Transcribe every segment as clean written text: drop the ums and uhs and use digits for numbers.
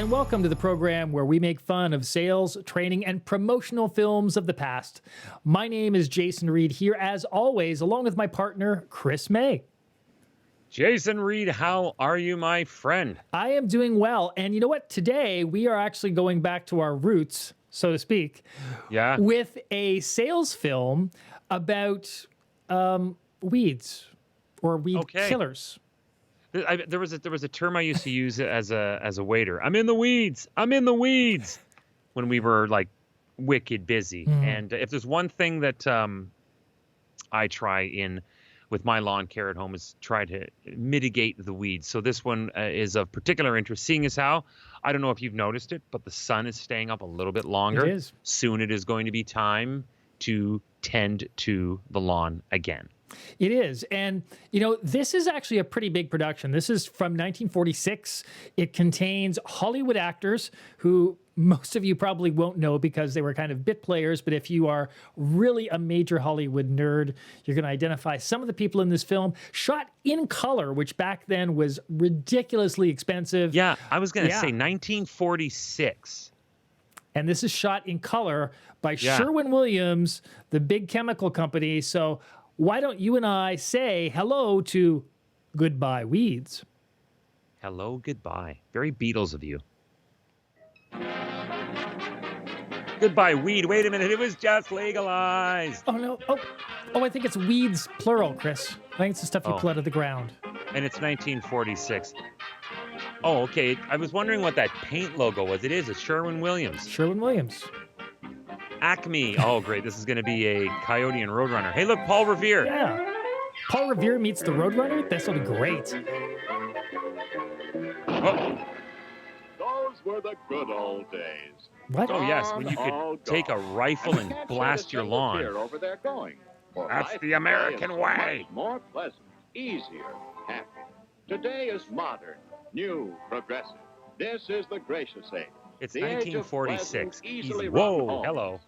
and welcome to the program where we make fun of sales, training, and promotional films of the past. My name is Jason Reed, here as always, along with my partner, Chris May. Jason Reed, how are you, my friend? I am doing well, and you know what? Today, we are actually going back to our roots, so to speak, with a sales film about weeds or weed killers. There was a term I used to use as a waiter. I'm in the weeds. I'm in the weeds. When we were like wicked busy. And if there's one thing that I try with my lawn care at home is try to mitigate the weeds. So this one is of particular interest, seeing as how, I don't know if you've noticed it, but the sun is staying up a little bit longer. It is. Soon it is going to be time to tend to the lawn again. It is. And, you know, this is actually a pretty big production. This is from 1946. It contains Hollywood actors who most of you probably won't know because they were kind of bit players. But if you are really a major Hollywood nerd, you're going to identify some of the people in this film. Shot in color, which back then was ridiculously expensive. Yeah, I was going to say 1946. And this is shot in color by Sherwin WIlliams, the big chemical company. So why don't you and I say hello to Goodbye Weeds? Hello, goodbye. Very Beatles of you. Goodbye, weed. Wait a minute. It was just legalized. Oh, no. Oh, I think it's weeds, plural, Chris. I think it's the stuff you pull out of the ground. And it's 1946. Oh, okay. I was wondering what that paint logo was. It is. It's Sherwin WIlliams. Sherwin WIlliams. Acme. Oh, great. This is going to be a Coyote and Roadrunner. Hey, look, Paul Revere. Yeah. Paul Revere meets the Roadrunner? This will be great. Oh. Those were the good old days. What? Oh, yes, when you could take a rifle and blast your lawn. Over there going. That's the American way. More pleasant, easier, happy. Today is modern, new, progressive. This is the gracious age. It's the 1946. Easy. Whoa, hello.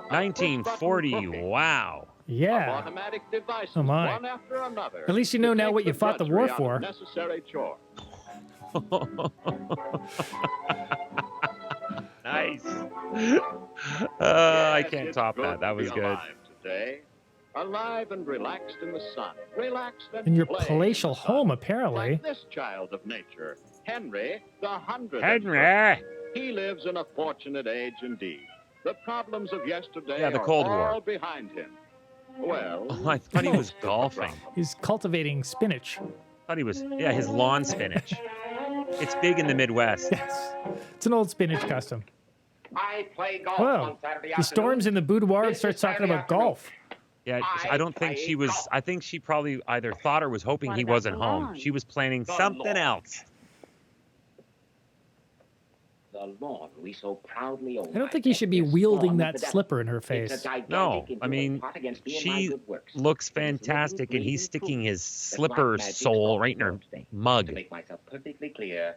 1940, wow. Yeah. Automatic devices, oh my. one after another. At least you know now what you fought the war for. Necessary chore. Nice. Yes, I can't top good that. That was to be good. Alive today. Alive and relaxed in the sun. Relaxed and In your playing palatial in the sun. home, apparently. Like this child of nature, Henry, the 100th. Henry. He lives in a fortunate age indeed. The problems of yesterday Yeah, the are Cold all War. behind him. Well, Oh, I thought he was golfing. He's cultivating spinach. I thought he was, his lawn spinach. It's big in the Midwest. Yes. It's an old spinach custom. I play golf Whoa. on Saturday He storms in the boudoir and This starts is talking Saturday about golf. Yeah, I don't think she was, I think she probably either thought or was hoping he about wasn't the home. lawn? She was planning The something lawn. else. The lawn we so proudly own. I don't think he should be wielding that slipper in her face. No, I mean, she looks fantastic, and he's sticking his slipper sole right in her To mug. make myself perfectly clear,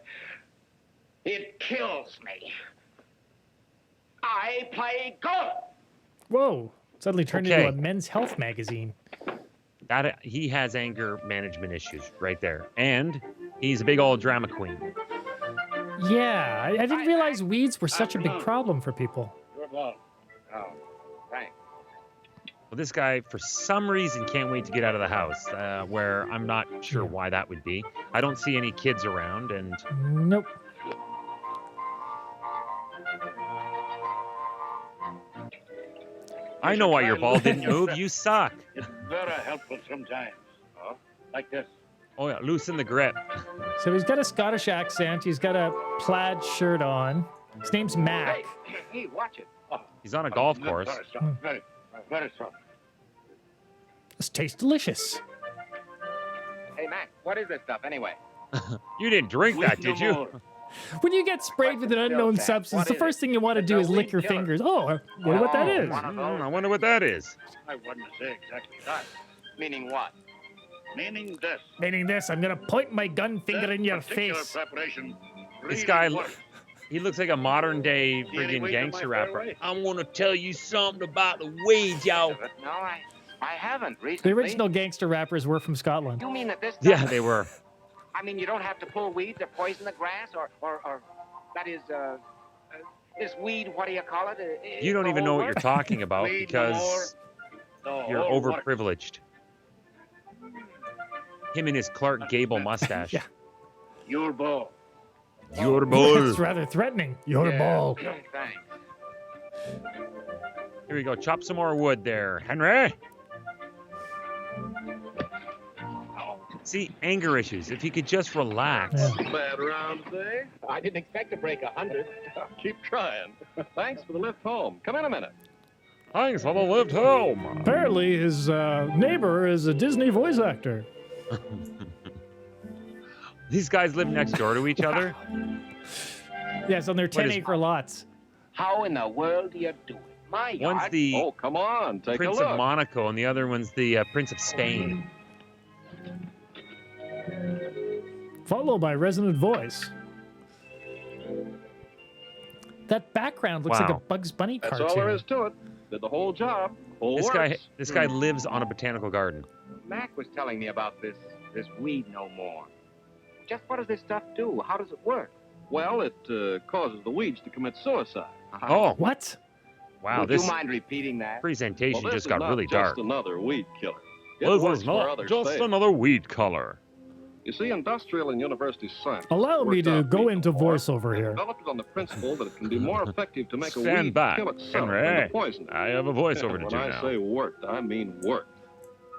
it kills me. I play golf. Whoa. Suddenly turned Okay. into a men's health magazine. That he has anger management issues right there, and he's a big old drama queen. Yeah, I didn't realize weeds were such a big problem for people. Good luck. Oh, thanks. Well, this guy, for some reason, can't wait to get out of the house, where I'm not sure why that would be. I don't see any kids around, and Nope. I know why your ball didn't move. You suck. It's very helpful sometimes. Huh? Like this. Oh, yeah, loosen the grip. So he's got a Scottish accent. He's got a plaid shirt on. His name's Mac. Hey, watch it. He's on a golf course. Very soft. Very soft. This tastes delicious. Hey, Mac, what is this stuff anyway? You didn't drink that, did you? When you get sprayed with an unknown substance, the first thing you want to do is lick your fingers. Oh, I wonder what that is. I wonder what that is. I wouldn't say exactly that. Meaning what? Meaning this. Meaning this, I'm going to point my gun finger in your particular face. Preparation This really guy, works. he looks like a modern day See any friggin' weight on my gangster rapper. fairway? I'm gonna tell you something about the weeds, y'all. No, I haven't The recently. original gangster rappers were from Scotland. You mean that this Yeah, stuff- they were. I mean, you don't have to pull weeds or poison the grass or That is, this weed, what do you call it? You don't even know what you're talking about Weed because no, you're oh, what- overprivileged. Him and his Clark Gable mustache. Yeah. Your ball. Your ball. That's rather threatening. Your Yeah. ball. Thanks. Here we go. Chop some more wood there, Henry. See, anger issues. If he could just relax. Yeah. Bad round today. I didn't expect to break 100. Keep trying. Thanks for the lift home. Come in a minute. Thanks for the lift home. Apparently, his neighbor is a Disney voice actor. These guys live next door to each other. Yes, on their What is- 10-acre lots. How in the world do you do it? My yard. One's the Oh, come on. Take Prince a look. of Monaco, and the other one's the Prince of Spain. Followed by Resonant Voice. That background looks like a Wow. Bugs Bunny That's cartoon. all there is to it. Did the whole job. Whole This guy lives on a botanical garden. Mac was telling me about this weed no more. Just what does this stuff do? How does it work? Well, it causes the weeds to commit suicide. Oh, What? wow. Would This you mind repeating that? presentation Well, this just got is not really just dark. another weed killer. It This works is where not others just fail. another weed color. You see, industrial and university science. Allow me worked to out go weed into no more, voiceover here. Developed it on the principle that it can be more effective to make a Stand weed back, kill itself than Henry. to poison it. I have a voiceover to And do when I now. say worked, I mean worked.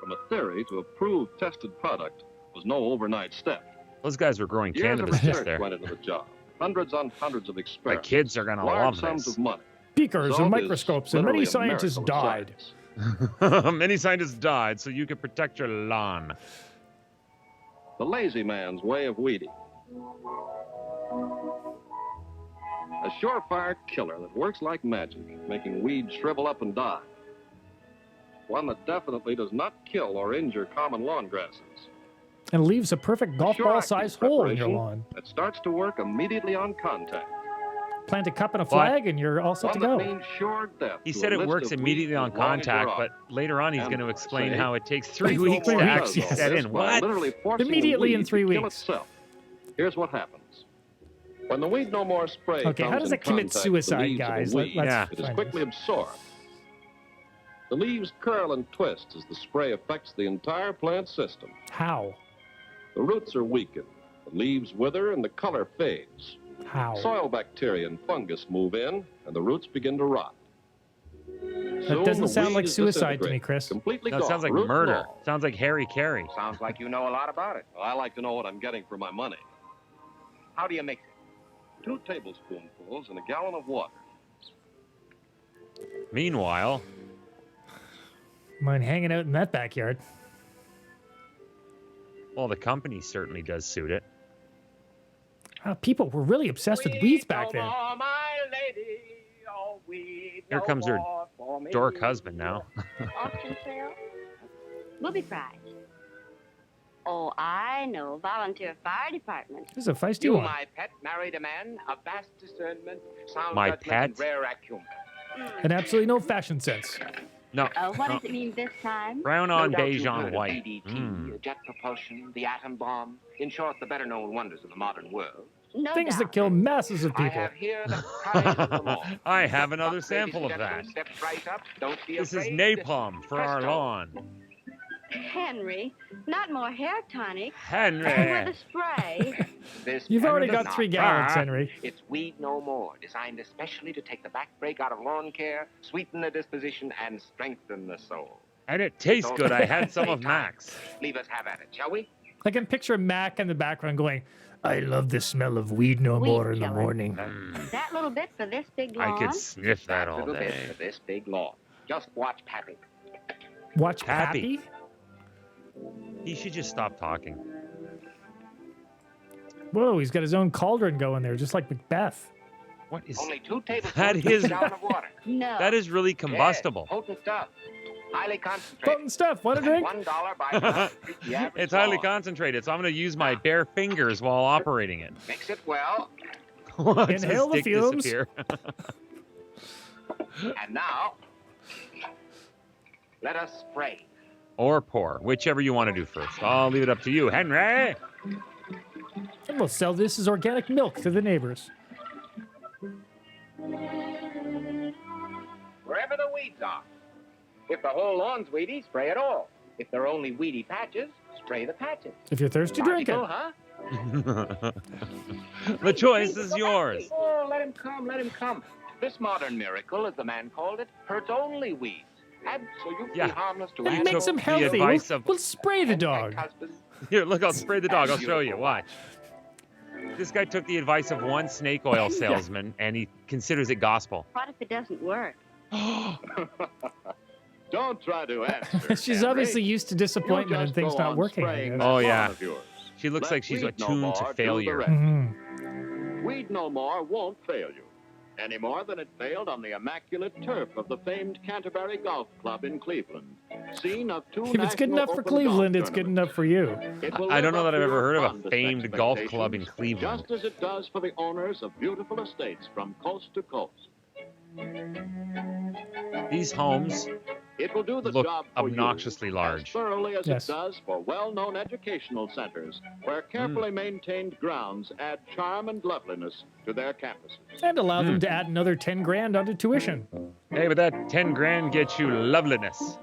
From a theory to a proved, tested product was no overnight step. Those guys were growing Years of cannabis just research there. went into the job. Hundreds on hundreds of The experiments. kids are gonna large love sums this. of money. Beakers Result and is microscopes, and literally many a scientists miracle of died. science. Many scientists died so you could protect your lawn. The lazy man's way of weeding. A surefire killer that works like magic, making weeds shrivel up and die. One that definitely does not kill or injure common lawn grasses. And leaves a perfect golf Sure ball-sized active hole in your preparation lawn. That starts to work immediately on contact. Plant a cup and a flag, and you're all set One to that go. means sure death. He to said a it list works of immediately weeds on as long as contact, you're but later on he's And going to explain say, how it takes 3 It weeks to only actually does all set this in. by What? literally forcing the Immediately in weed 3 to kill weeks. itself. Here's what happens. When the weed no more spray Okay, how comes does in it commit contact with the suicide, leaves of a guys? weed, Let's Yeah. it is find quickly this. absorbed. The leaves curl and twist as the spray affects the entire plant system. How? The roots are weakened, the leaves wither, and the color fades. How? Soil bacteria and fungus move in, and the roots begin to rot. That doesn't sound like suicide to me, Chris. Completely No, it gone, sounds like root and murder. all. Sounds like Harry Carey. Sounds like you know a lot about it. Well, I like to know what I'm getting for my money. How do you mix it? 2 tablespoonfuls in a gallon of water. Meanwhile, Mine hanging out in that backyard. well, the company certainly does suit it. People were really obsessed with weeds back then. Oh, my lady, oh, weed Here no comes her more for me. dork husband now. Auction sale? Booby prize. Oh, I know. Volunteer fire department. This is a feisty You, one. my pet, married a man of vast discernment, sound My judgment, pet? and rare acumen. And absolutely no fashion sense. No, What no. does it mean this time? Brown No on doubt beige you've on heard of white. DDT, Mm. jet propulsion, the atom bomb. In short, the better-known wonders of the modern world. No Things doubt. that kill masses of I people. have here the prize of them all. I have another Ladies sample and of gentlemen, that. Step right up. Don't be This is afraid. napalm for our presto. lawn. Henry, not more hair tonic. With Henry. a spray. This You've already pen does got 3 not gallons, Ah. Henry. It's Weed No More, designed especially to take the back break out of lawn care, sweeten the disposition, and strengthen the soul. And it tastes good. I had some of Max. Leave us have at it, shall we? I can picture Mac in the background going, I love the smell of weed no Weed more in the killer. morning. That little bit for this big lawn. I could sniff that all little bit day. for this big lawn. Just watch Pappy. Watch Pappy. Pappy? He should just stop talking. Whoa, he's got his own cauldron going there, just like Macbeth. What is Only 2 tablespoons That of is- a gallon of water. No. that? Is really combustible. Yes, potent stuff. Highly concentrated. Potent stuff, want a drink? $1 by the average It's highly lawn. concentrated, so I'm going to use my bare fingers while operating it. Mix it well, Watch Inhale the stick fumes. disappear. and now let us spray. Or pour, whichever you want to do first. I'll leave it up to you, Henry. And we'll sell this as organic milk to the neighbors. Wherever the weeds are. If the whole lawn's weedy, spray it all. If there are only weedy patches, spray the patches. If you're thirsty, drink it. Logical, huh? The choice is yours. Oh, let him come, let him come. This modern miracle, as the man called it, hurts only weeds. Absolutely harmless to It animals. makes them healthy. advice of- We'll spray the dog. Here, look, I'll spray the dog. I'll show you. Watch. This guy took the advice of one snake oil salesman, and he considers it gospel. What if it doesn't work? Don't try to answer. She's Henry. obviously used to disappointment and just things go not on working. I spraying guess. that Oh, lawn yeah. of yours. She looks Let like she's Weed No attuned More to do the failure. rest. Mhm. Weed No More won't fail you, any more than it failed on the immaculate turf of the famed Canterbury Golf Club in Cleveland. Scene of two If it's good national enough for open Cleveland, golf it's good tournaments. enough for you. It will I don't live know up that I've to ever your heard of a fondest famed golf club in expectations, Cleveland. just as it does for the owners of beautiful estates from coast to coast. These homes It will do the look job for obnoxiously you large. as thoroughly as Yes. it does for well-known educational centers, where carefully maintained grounds add charm and loveliness to their campuses. And allow them to add another 10 grand onto tuition. Hey, but that 10 grand gets you loveliness.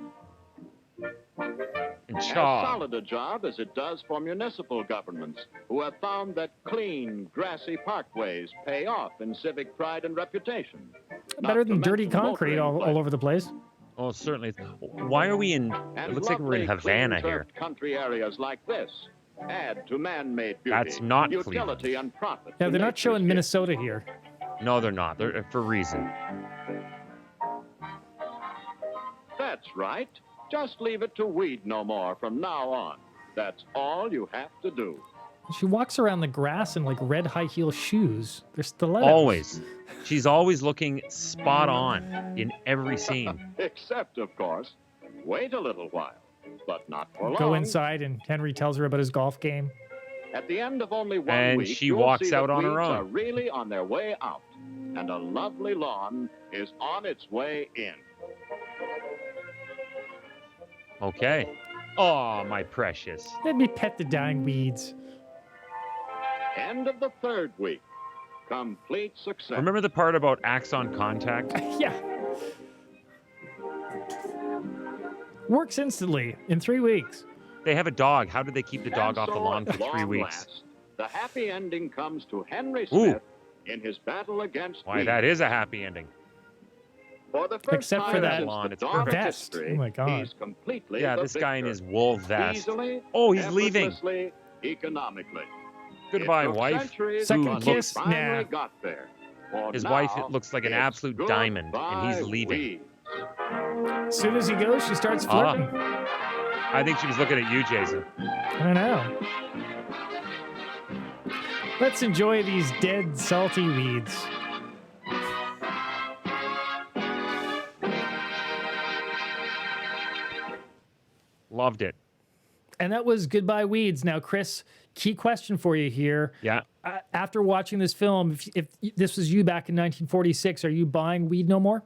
And As charm. solid a job as it does for municipal governments, who have found that clean, grassy parkways pay off in civic pride and reputation. Better Not to than dirty mention concrete motoring all over the place. Oh, certainly. Why are we in... It And looks like we're in lovely, Havana here. clean-turfed country areas like this add to man-made beauty, That's not utility, and profit. Yeah, to they're not nature's showing gift. Minnesota here. No, they're not. They're for a reason. That's right. Just leave it to Weed No More from now on. That's all you have to do. She walks around the grass in like red high heel shoes. They're stilettos. Always. She's always looking spot on in every scene. Except, of course, wait a little while, but not for long. Go inside and Henry tells her about his golf game. At the end of only one And week, she you'll walks see out that on her weeds own. are really on their way out, and a lovely lawn is on its way in. Okay. Oh, my precious. Let me pet the dying weeds. End of the third week. Complete success. Remember the part about axon contact? Yeah. Works instantly in 3 weeks. They have a dog. How did they keep the dog And off the so, lawn at for 3 long weeks? last, the happy ending comes to Henry Ooh. Smith in his battle against Why, weeds. that is a happy ending. For the first Except time for that since lawn, the it's dawn of perfect. Vest. history, Oh my God. he's completely Yeah, the this guy in victor. his wool vest. Easily, Oh, he's leaving. effortlessly, economically. Goodbye, It took wife. centuries, Second but kiss? he finally Nah. got there. For His now, wife looks like an it's absolute diamond, and he's goodbye, leaving. weeds. As soon as he goes, she starts flirting. I think she was looking at you, Jason. I don't know. Let's enjoy these dead, salty weeds. Loved it. And that was Goodbye Weeds. Now, Chris, key question for you here. Yeah. After watching this film, if this was you back in 1946, are you buying Weed No More?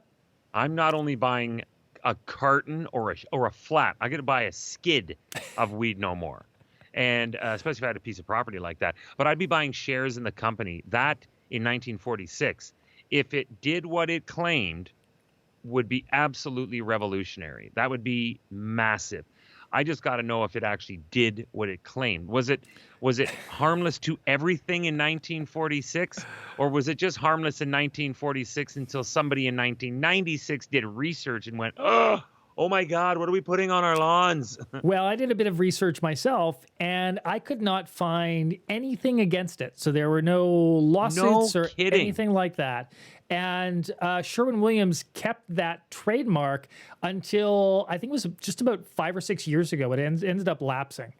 I'm not only buying a carton or a flat. I got to buy a skid of Weed No More, and especially if I had a piece of property like that. But I'd be buying shares in the company that in 1946, if it did what it claimed, would be absolutely revolutionary. That would be massive. I just got to know if it actually did what it claimed. Was it harmless to everything in 1946, or was it just harmless in 1946 until somebody in 1996 did research and went, oh my God, what are we putting on our lawns? Well, I did a bit of research myself, and I could not find anything against it. So there were no lawsuits or kidding. anything like that. And Sherwin Williams kept that trademark until I think it was just about 5 or 6 years ago. It ended up lapsing.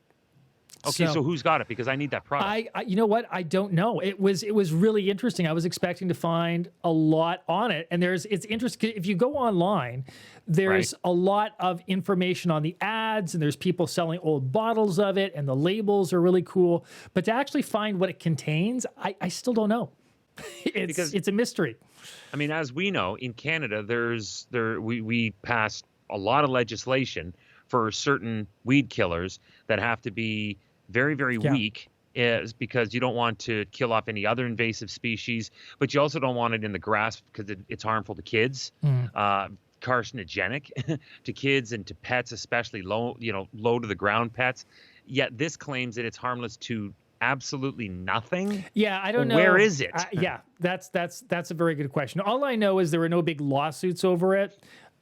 Okay, so who's got it? Because I need that product. I you know what? I don't know. It was really interesting. I was expecting to find a lot on it, and it's interesting if you go online. There's a lot of information on the ads, and there's people selling old bottles of it, and the labels are really cool. But to actually find what it contains, I still don't know. It's a mystery. I mean, as we know, in Canada, we passed a lot of legislation for certain weed killers that have to be very, very weak is because you don't want to kill off any other invasive species, but you also don't want it in the grass because it's harmful to kids, carcinogenic to kids and to pets, especially low to the ground pets. Yet this claims that it's harmless to absolutely nothing. Yeah, I don't know. Where is it? Yeah, that's a very good question. All I know is there were no big lawsuits over it.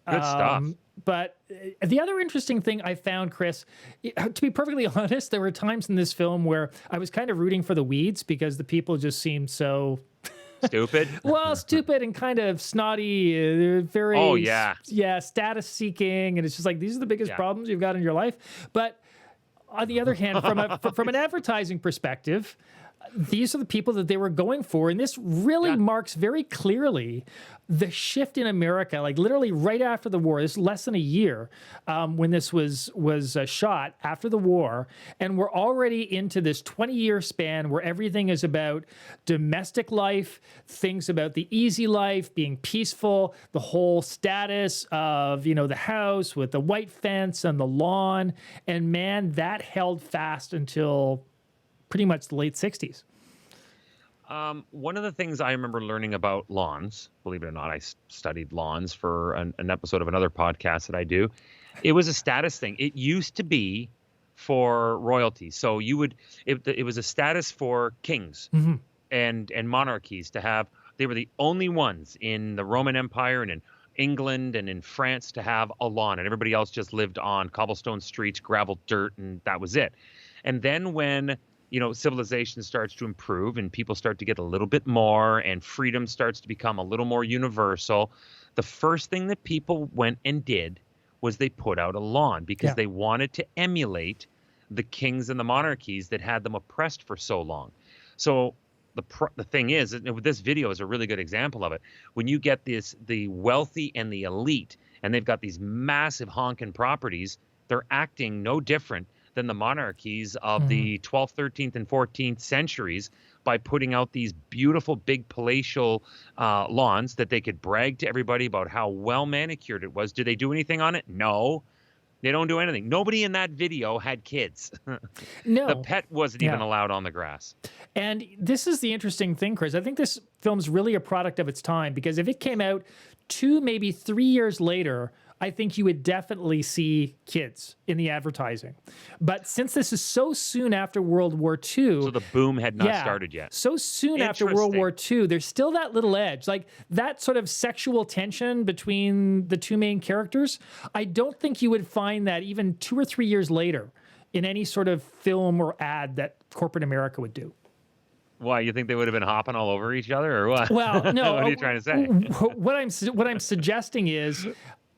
Good stuff. But the other interesting thing I found, Chris, to be perfectly honest, there were times in this film where I was kind of rooting for the weeds because the people just seemed so stupid. Well, stupid and kind of snotty. They're very status seeking, and it's just like these are the biggest problems you've got in your life. But on the other hand, from an advertising perspective, these are the people that they were going for. And this really marks very clearly the shift in America, like literally right after the war. This is less than a year when this was shot after the war. And we're already into this 20-year span where everything is about domestic life, things about the easy life, being peaceful, the whole status of, the house with the white fence and the lawn. And man, that held fast until pretty much the late 60s. One of the things I remember learning about lawns, believe it or not, I studied lawns for an episode of another podcast that I do. It was a status thing. It used to be for royalty. So it was a status for kings and monarchies to have. They were the only ones in the Roman Empire and in England and in France to have a lawn, and everybody else just lived on cobblestone streets, gravel, dirt, and that was it. And then when civilization starts to improve and people start to get a little bit more and freedom starts to become a little more universal, the first thing that people went and did was they put out a lawn because they wanted to emulate the kings and the monarchies that had them oppressed for so long. So the thing is, this video is a really good example of it. When you get the wealthy and the elite, and they've got these massive honking properties, they're acting no different than the monarchies of the 12th, 13th, and 14th centuries by putting out these beautiful, big palatial lawns that they could brag to everybody about how well manicured it was. Did they do anything on it? No. They don't do anything. Nobody in that video had kids. No. The pet wasn't even allowed on the grass. And this is the interesting thing, Chris. I think this film's really a product of its time because if it came out 2, maybe 3 years later, I think you would definitely see kids in the advertising. But since this is so soon after World War II... So the boom had not started yet. So soon after World War II, there's still that little edge. Like that sort of sexual tension between the two main characters, I don't think you would find that even 2 or 3 years later in any sort of film or ad that corporate America would do. Why, you think they would have been hopping all over each other or what? Well, no. What are you trying to say? What I'm suggesting is...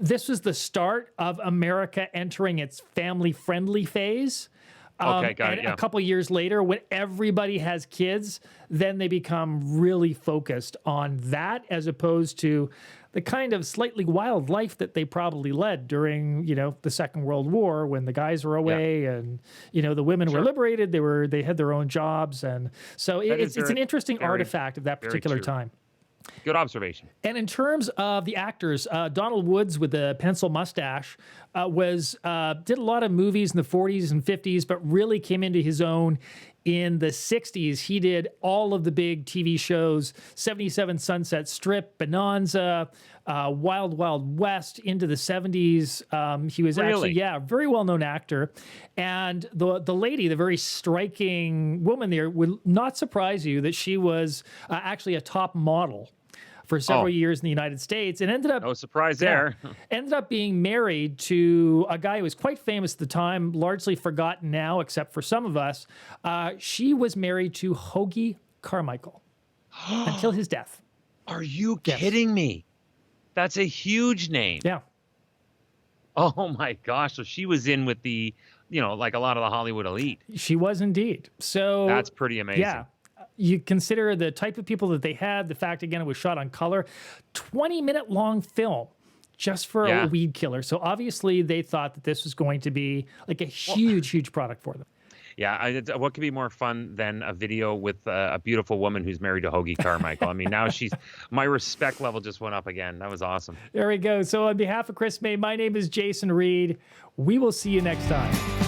This was the start of America entering its family-friendly phase. Okay, got it. A couple years later, when everybody has kids, then they become really focused on that as opposed to the kind of slightly wild life that they probably led during, the Second World War when the guys were away and, the women were liberated. They had their own jobs. And so it's an interesting artifact of that particular time. Good observation. And in terms of the actors, Donald Woods with the pencil mustache did a lot of movies in the 40s and 50s, but really came into his own in the 60s. He did all of the big TV shows, 77 Sunset Strip, Bonanza, Wild Wild West into the 70s. He was actually, a very well-known actor. And the lady, the very striking woman there, would not surprise you that she was actually a top model for several years in the United States and ended up... No surprise there. Ended up being married to a guy who was quite famous at the time, largely forgotten now, except for some of us. She was married to Hoagie Carmichael until his death. Are you kidding me? That's a huge name. Yeah. Oh, my gosh. So she was in with the, like a lot of the Hollywood elite. She was indeed. So that's pretty amazing. Yeah. You consider the type of people that they had, the fact, again, it was shot on color, 20-minute long film just for a weed killer. So obviously they thought that this was going to be like a huge product for them. Yeah, what could be more fun than a video with a beautiful woman who's married to Hoagie Carmichael? I mean, now my respect level just went up again. That was awesome. There we go. So on behalf of Chris May, my name is Jason Reed. We will see you next time.